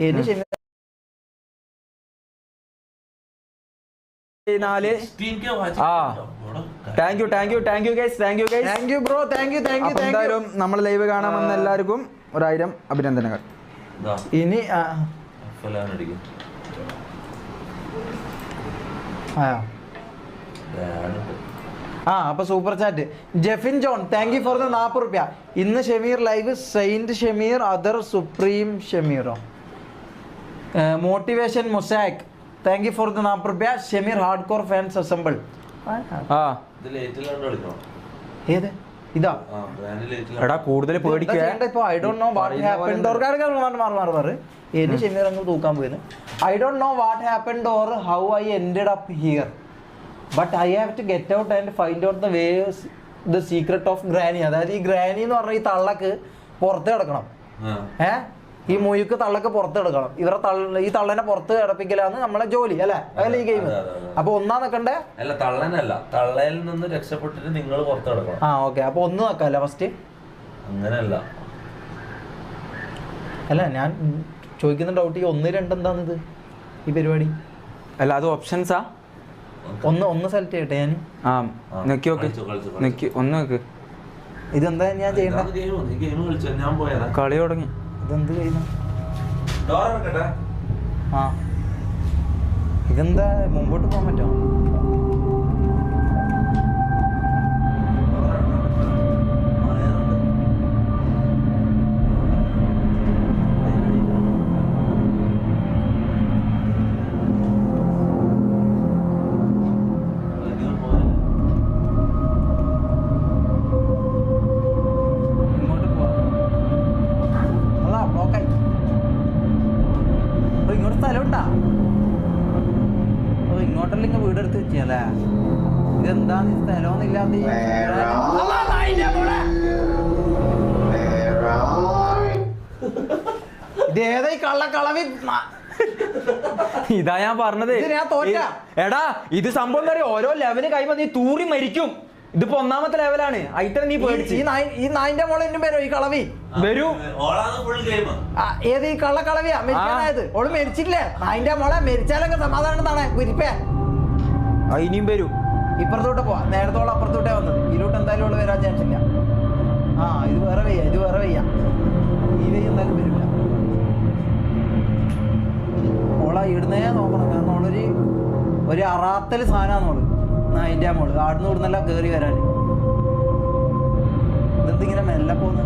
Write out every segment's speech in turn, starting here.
ഇനി ഷെമീർ എന്തായാലും നമ്മൾ ലൈവ് കാണാൻ വന്ന എല്ലാവർക്കും 1000 അഭിനന്ദനങ്ങൾ. ഇനി അപ്പൊ super chat Jefin John thank you for the 40 രൂപ. ഇന്ന് Shemeer live saint Shemeer other supreme ഷെമീറോ മോട്ടിവേഷൻ മൊസാക് താങ്ക് യു ഫോർ ദ 40 രൂപ. Shemeer hard core fans assemble. ഏത് ഇതാ എടാ കൂടുതൽ പേടിക്കുക. I don't know what happened or ഇനി ഷെമീർ അങ്ങ് തൂക്കാൻ പോയത്. I don't know what happened or how I ended up here but I have to get out and find out the vase the secret of granny. അതായത് ഈ granny എന്ന് പറഞ്ഞ ഈ തള്ളക്ക് പുറത്ത് കിടക്കണം. ഈ മുയുക്ക് തള്ളക്ക് പുറത്ത് കിടക്കണം. ഈ തള്ളനെ പുറത്ത് കിടപ്പിക്കലാണ് നമ്മളെ ജോലി അല്ലെ അതല്ല ഈ ഗെയിം. അപ്പൊ ഒന്നാ നിക്കണ്ടേ? അല്ല തള്ളനല്ല, തള്ളയിൽ നിന്ന് രക്ഷപ്പെട്ടിട്ട് നിങ്ങൾ പുറത്ത് കിടക്കണം. ഓക്കെ അപ്പൊ ഒന്ന് നിക്കല്ല ഫസ്റ്റ്. അങ്ങനെയല്ല അല്ല ഞാൻ ചോദിക്കുന്ന ഡൗട്ട് ഈ 1, 2 എന്താണിത് ഈ പരിപാടി? അല്ല അത് ഓപ്ഷൻസാ. ഒന്ന് സെലക്ട് ചെയ്യട്ടെ ഞാൻ. ഇതെന്താ ഞാൻ ചെയ്യണ്ട? കളി തുടങ്ങി. ഇതെന്ത് ചെയ്യുന്നു? ഇതെന്താ മുമ്പോട്ട് പോകാൻ പറ്റുമോ? ഇങ്ങോട്ടല്ലെങ്കിൽ വീടെടുത്ത് വെച്ചല്ലേ? ഇതെന്താന്ന് സ്ഥലമൊന്നും ഇല്ലാത്ത ഇതേതായി കള്ളക്കളവി. ഇതാ ഞാൻ പറഞ്ഞത്. എടാ ഇത് സംഭവം എന്താ അറിയോ? ഓരോ ലെവല് കഴിയുമ്പോ നീ തൂറി മരിക്കും. ഇതിപ്പോ 1ാമത്തെ ലെവലാണ്. അയിത്തന്നെ നീ പേടിച്ച്. ഈ നായിന്റെ മോളെ എന്നും വരും ഈ കളവി വരൂ. ഏത് ഈ കള്ളക്കളവിയാ മരിക്കാനായത്? ഓള് മരിച്ചില്ലേ? നായിന്റെ മോളെ മരിച്ചാലൊക്കെ സമാധാനം താണേ കുരിപ്പേ. ഇനിയും വരൂ. ഇപ്പുറത്തോട്ട് പോവാ. നേരത്തോളം അപ്പുറത്തോട്ടേ വന്നത്. ഇതിലോട്ട് എന്തായാലും ഓള് വരാൻ ചാൻസ് ഇല്ല. ഇത് വേറെ വയ്യ, ഇത് വേറെ വയ്യ. ഈ വയ്യ എന്തായാലും വരില്ല. ഓള ഇടുന്നേ നോക്കണം. കാരണം ഒരു അറാത്തല് സാധനമാണോള് നായിന്റെ മോള്. ആടുന്ന് ഇവിടുന്നല്ല കേറി വരാൻ. ഇതെന്തിങ്ങനെ മെല്ലെ പോന്ന്?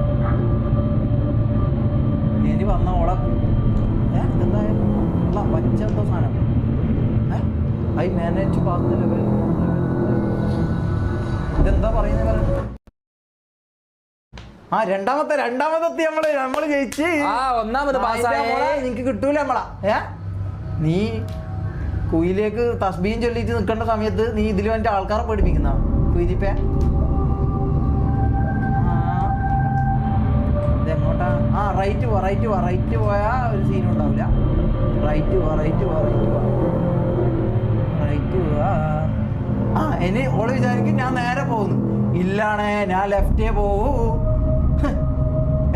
ഇനി വന്ന ഓളെ ഇതെന്തായാലും പച്ച എന്തോ സാധനം. I manage pass the level. ഇതെന്താ പറയുന്നത്? രണ്ടാമത്തെ നമ്മള് ജയിച്ച്. 1ാമത് നിനക്ക് കിട്ടൂല നമ്മളാ. നീ കുയിലേക്ക് തസ്ബീൻ ചൊല്ലിട്ട് നിൽക്കേണ്ട സമയത്ത് നീ ഇതിൽ വേണ്ട ആൾക്കാരെ പഠിപ്പിക്കുന്ന കുയിലിപ്പേ. ഇതെങ്ങോട്ടാ? റൈറ്റ് പോയാ ഒരു സീനും ഉണ്ടാവില്ല. റൈറ്റ് പോവാ. ഇനി ഓള് വിചാരിക്കും ഞാൻ നേരെ പോകുന്നു. ഇല്ലാണേ ഞാൻ ലെഫ്റ്റേ പോവൂ.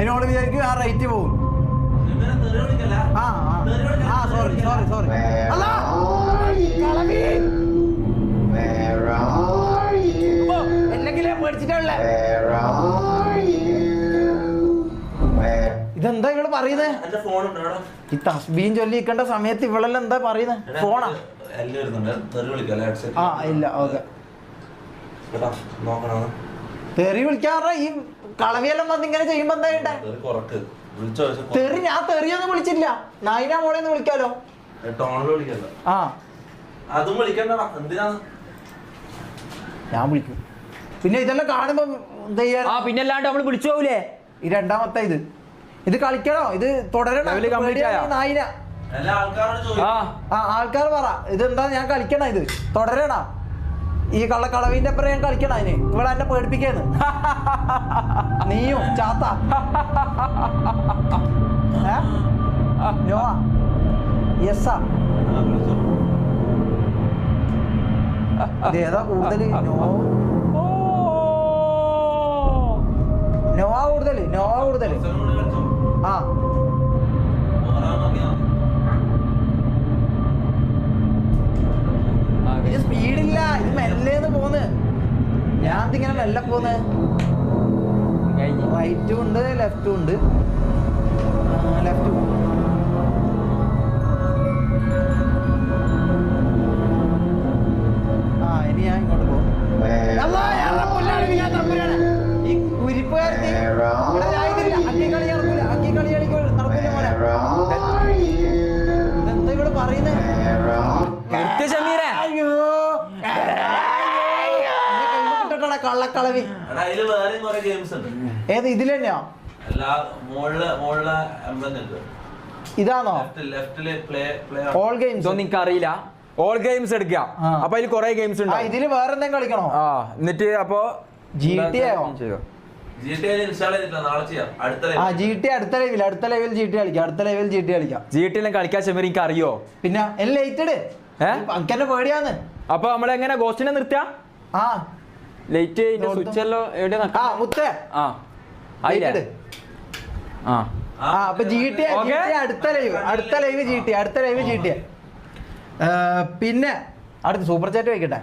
ഇനി ഓള് വിചാരിക്കും ആ റൈറ്റ് പോകും. സോറി എന്തെങ്കിലും പേടിച്ചിട്ടുള്ളേ. ഇതെന്താ ഇവള് പറയുന്നേ? ഈ തസ്ബീൻ ചൊല്ലിക്കേണ്ട സമയത്ത് ഇവളെല്ലാം എന്താ പറയുന്നത്? ഫോണാ? ഇല്ല. ഓക്കെ തെറി വിളിക്കാറ. ഈ കളവിയെല്ലാം വന്ന് ഇങ്ങനെ ചെയ്യുമ്പോ എന്താ ചെയ്യണ്ടേ? തെറി ഞാൻ തെറിയൊന്നും വിളിച്ചില്ല. നായിനാ മോളെന്ന് വിളിക്കാലോ. ഞാൻ വിളിക്കും. പിന്നെ ഇതെല്ലാം കാണുമ്പോ എന്താ ചെയ്യാ? പിന്നല്ലാണ്ട് നമ്മള് വിളിച്ചു പോകൂലേ? ഈ 2ാമത്തെ ഇത് കളിക്കണോ? ഇത് തുടരണോ? നായിന ആൾക്കാർ പറ ഇതെന്താ ഞാൻ കളിക്കണ? ഇത് തുടരണ? ഈ കള്ളക്കളവിന്റെ അപ്പുറം ഞാൻ കളിക്കണ? അതിന് ഇവിടെ എന്നെ പേടിപ്പിക്കാന്ന് നീയും ചാത്ത. യെസ്സാ ഇതേതാ കൂടുതൽ? നോവ കൂടുതൽ. മെല്ലെ പോന്നെ. റൈറ്റും ഉണ്ട് ലെഫ്റ്റും ഉണ്ട്. ലെഫ്റ്റ് ഇനി ഞാൻ ഇങ്ങോട്ട് പോകും. ഈ കുരിപ്പുകാരത്തി എന്താ ഇവിടെ പറയുന്നേ? കള്ളക്കളവി. അതില് വേറെയും കുറെ ഗെയിംസ് ഉണ്ട്. ഏത് ഇതിൽ തന്നെയാ? ഇതാണോ ഓൾ ഗെയിംസ്? നിനക്ക് അറിയില്ല. ഓൾ ഗെയിംസ് എടുക്കുക. അപ്പൊ അതിൽ കുറെ ഗെയിംസ് ഉണ്ട്. ഇതില് വേറെ എന്തെങ്കിലും കളിക്കണോ? എന്നിട്ട് അപ്പൊ GTA ആയോ? അടുത്ത ലെവൽ കളിക്കാം. കളിക്കാൻ ചെമ്മ എനിക്ക് അറിയോ? പിന്നെ ലേറ്റഡ് അനക്കെന്നെ പേടിയാന്ന്. അപ്പൊ നമ്മളെങ്ങനെ ഗോസ്റ്റിനെ നിർത്തിയ ലൈറ്റ് സ്വിച്ച് എല്ലോ എവിടെയാ മുത്തേ അപ്പൊ അടുത്ത ലൈവ് GTA. പിന്നെ അടുത്ത സൂപ്പർ ചാറ്റ് വയ്ക്കട്ടെ.